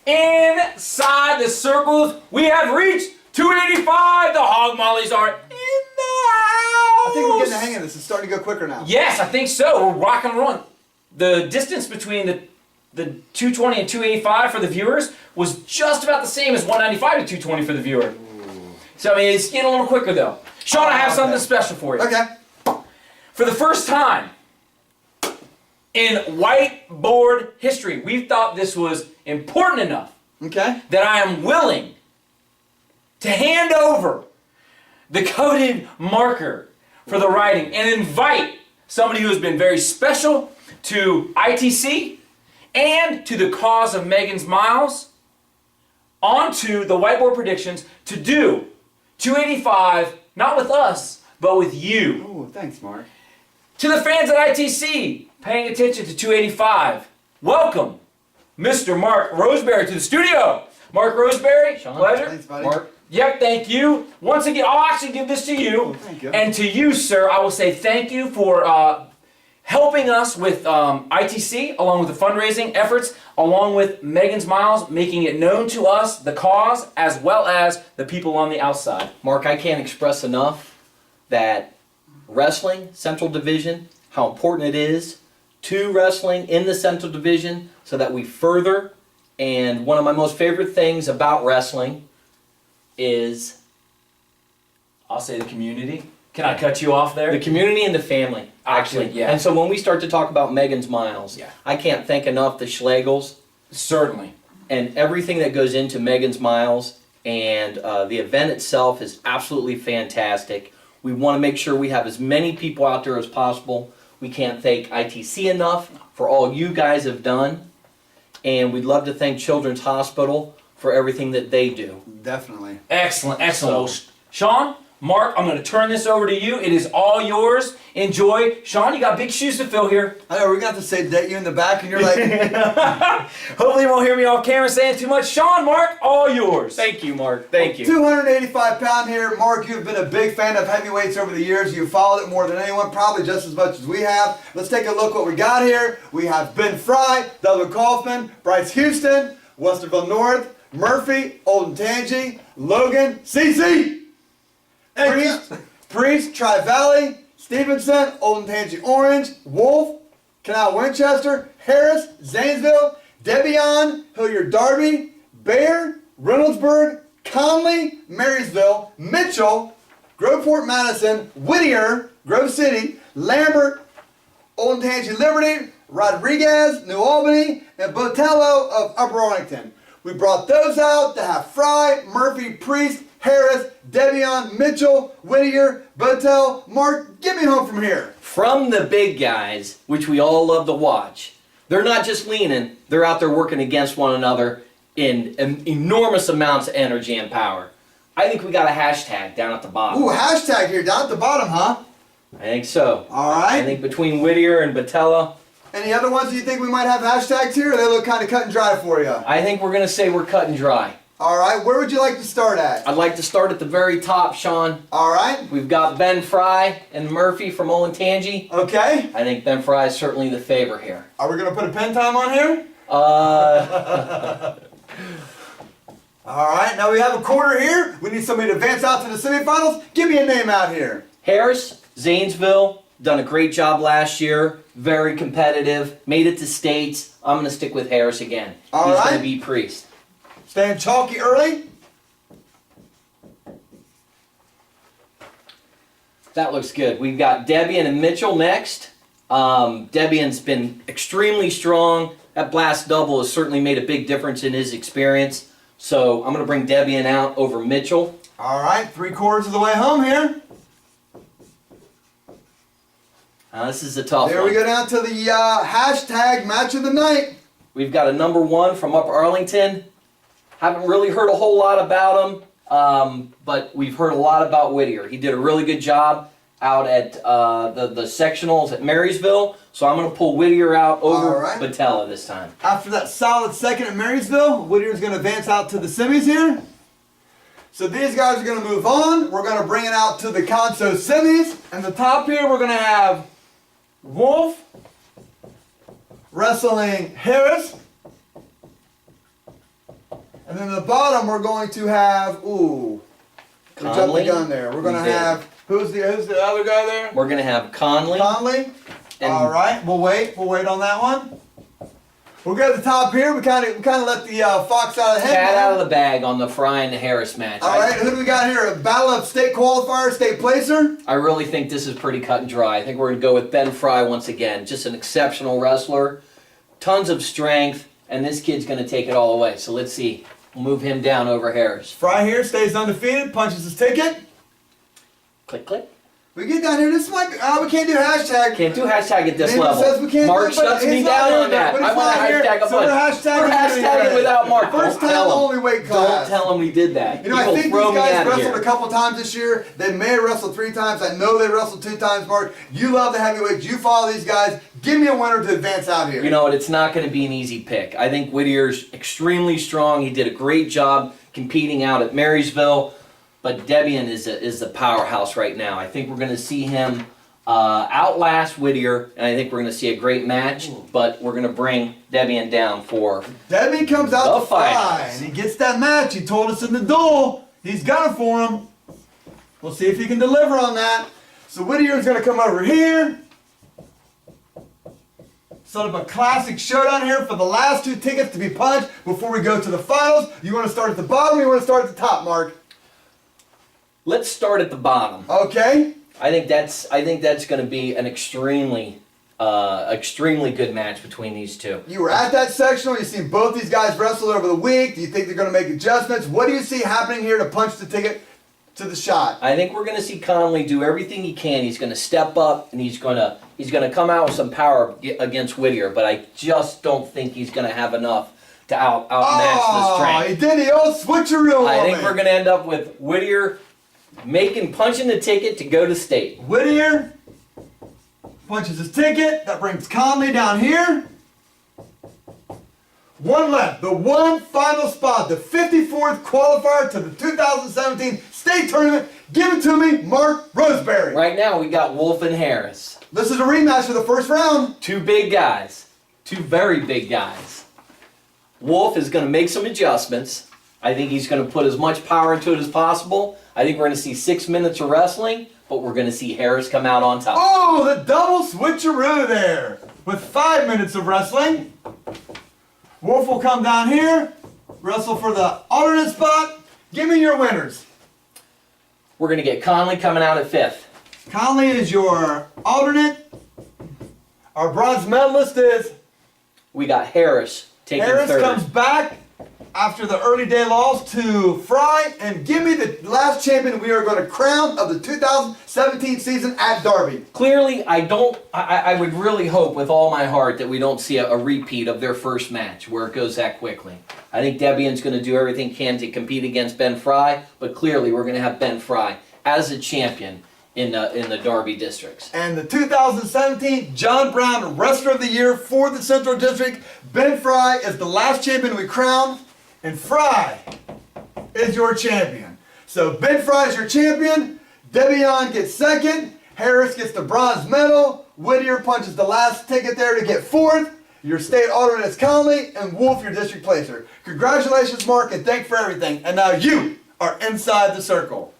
Inside the circles, we have reached 285. The Hog Mollies are in the house. I think we're getting the hang of this. It's starting to go quicker now. Yes, I think so. We're rocking and rolling. The distance between the 220 and 285 for the viewers was just about the same as 195 to 220 for the viewer. So, I mean, it's getting a little quicker, though. Sean, I have something special for you. Okay. For the first time in whiteboard history, we thought this was important enough Okay. that I am willing to hand over the coveted marker for the writing and invite somebody who has been very special to ITC and to the cause of Megan's Miles onto the whiteboard predictions to do 285, not with us, but with you. Oh, thanks, Mark. To the fans at ITC paying attention to 285, welcome Mr. Mark Roseberry to the studio. Mark Roseberry, Sean, pleasure. Thanks, buddy. Mark. Yep, thank you. Once again, I'll actually give this to you. Oh, thank you. And to you, sir, I will say thank you for helping us with ITC, along with the fundraising efforts, along with Megan's Miles, making it known to us, the cause, as well as the people on the outside. Mark, I can't express enough that wrestling, Central Division, how important it is to wrestling in the Central Division so that we further. And one of my most favorite things about wrestling is I'll say the community. Can I cut you off there? the community and the family, actually. Yeah. And so when we start to talk about Megan's Miles, Yeah. I can't thank enough the Schlegels Certainly. and everything that goes into Megan's Miles, and the event itself is absolutely fantastic. We want to make sure we have as many people out there as possible. We can't thank ITC enough for all you guys have done, and we'd love to thank Children's Hospital for everything that they do. Definitely. Excellent, excellent. Well, Sean, Mark, I'm going to turn this over to you. It is all yours. Enjoy. Sean, you got big shoes to fill here. I know, we're going to have to say that you in the back, and you're like, Hopefully you won't hear me off camera saying too much. Sean, Mark, all yours. Thank you, Mark. Thank you. 285-pound here. Mark, you've been a big fan of heavyweights over the years. You've followed it more than anyone, probably just as much as we have. Let's take a look what we got here. We have Ben Fry, Douglas Kaufman, Bryce Houston, Westerville North, Murphy, Olden Tangi, Logan, CC, Priest, Tri-Valley, Stevenson, Olden Tangi Orange, Wolf, Canal Winchester, Harris, Zanesville, Debian, Hilliard Darby, Bear, Reynoldsburg, Conley, Marysville, Mitchell, Groveport Madison, Whittier, Grove City, Lambert, Olden Tangi Liberty, Rodriguez, New Albany, and Botello of Upper Arlington. We brought those out to have Fry, Murphy, Priest, Harris, Debian, Mitchell, Whittier, Botel. Mark, get me home from here. From the big guys, which we all love to watch, they're not just leaning, they're out there working against one another in enormous amounts of energy and power. I think we got a hashtag down at the bottom. Ooh, hashtag here down at the bottom, huh? I think so. All right. I think between Whittier and Batella, Any other ones that you think we might have hashtags here? Or they look kind of cut and dry for you. I think we're going to say we're cut and dry. All right, where would you like to start at? I'd like to start at the very top, Sean. All right. We've got Ben Fry and Murphy from Olentangy. Okay. I think Ben Fry is certainly the favor here. Are we going to put a pen time on here? Uh, All right, now we have a quarter here. We need somebody to advance out to the semifinals. Give me a name out here. Harris, Zanesville, done a great job last year. Very competitive. Made it to states. I'm going to stick with Harris again. All He's right. going to beat Priest. Staying chalky early. That looks good. We've got Debian and Mitchell next. Debian's been extremely strong. That blast double has certainly made a big difference in his experience. So I'm going to bring Debian out over Mitchell. All right, 3/4 of the way home here. This is a tough There one. we go down to the hashtag match of the night. We've got a number 1 from Upper Arlington. Haven't really heard a whole lot about him, but we've heard a lot about Whittier. He did a really good job out at the sectionals at Marysville, so I'm going to pull Whittier out over All right. Batella this time. After that solid second at Marysville, Whittier's going to advance out to the semis here. So these guys are going to move on. We're going to bring it out to the Conso semis. And the top here, we're going to have Wolf wrestling Harris. And then at the bottom, we're going to have, ooh, we jumped the Conley. gun there. We're going to We did. have, who's the other guy there? We're gonna have Conley. Conley. And- All right, we'll wait on that one. We'll go to the top here. We kind of let the fox out of the head. Cat now. out of the bag on the Fry and Harris match. All right, who do we got here? A battle of state qualifier, state placer. I really think this is pretty cut and dry. I think we're going to go with Ben Fry once again. Just an exceptional wrestler, tons of strength, and this kid's going to take it all away. So let's see. We'll move him down over Harris. Fry here stays undefeated, punches his ticket. Click, click. We get down here. This might be. We can't do hashtag. Can't do hashtag at this Maybe it level. says we can't Mark do it, but shuts me he's not down here, on that. but he's I want to not here, hashtag a so we're bunch. hashtagging We're it hashtagging anyway. without Mark. First Don't time tell him. only weight class. Don't tell him we did that. You know, I think throw these me guys out of wrestled here. a couple times this year. They may have wrestled 3 times. I know they wrestled 2 times, Mark. You love the heavyweights. You follow these guys. Give me a winner to advance out here. You know what? It's not going to be an easy pick. I think Whittier's extremely strong. He did a great job competing out at Marysville, but Debian is a powerhouse right now. I think we're going to see him outlast Whittier, and I think we're going to see a great match. But we're going to bring Debian down for Debbie comes out The to Fry, finals. and he gets that match. He told us in the duel. He's got it for him. We'll see if he can deliver on that. So Whittier's going to come over here. Set up a classic showdown here for the last 2 tickets to be punched before we go to the finals. You want to start at the bottom or you want to start at the top, Mark? Let's start at the bottom. Okay. I think that's going to be an extremely good match between these two. You were at that sectional. You've seen both these guys wrestle over the week. Do you think they're going to make adjustments? What do you see happening here to punch the ticket to the shot? I think we're going to see Conley do everything he can. He's going to step up and he's going to come out with some power against Whittier. But I just don't think he's going to have enough to outmatch the strength. He did the old switcheroo. I on think me. we're going to end up with Whittier punching the ticket to go to state. Whittier punches his ticket. That brings Conley down here. One left. The one final spot. The 54th qualifier to the 2017 state tournament. Give it to me, Mark Roseberry. Right now we got Wolf and Harris. This is a rematch of the first round. 2 big guys. 2 very big guys. Wolf is going to make some adjustments. I think he's going to put as much power into it as possible. I think we're going to see 6 minutes of wrestling, but we're going to see Harris come out on top. Oh, the double switcheroo there. With 5 minutes of wrestling. Wolf will come down here. Wrestle for the alternate spot. Give me your winners. We're going to get Conley coming out at 5th. Conley is your alternate. Our bronze medalist is We got Harris taking Harris 3rd. comes back after the early day loss to Fry. And give me the last champion we are going to crown of the 2017 season at Derby. Clearly, I would really hope with all my heart that we don't see a repeat of their first match where it goes that quickly. I think Debian's going to do everything he can to compete against Ben Fry, but clearly we're going to have Ben Fry as a champion in the Derby districts. And the 2017 John Brown Wrestler of the Year for the Central District. Ben Fry is the last champion we crown. And Fry is your champion. So Ben Fry is your champion. Debian gets 2nd. Harris gets the bronze medal. Whittier punches the last ticket there to get 4th. Your state alternate is Conley. And Wolf your district placer. Congratulations, Mark, and thanks for everything. And now you are inside the circle.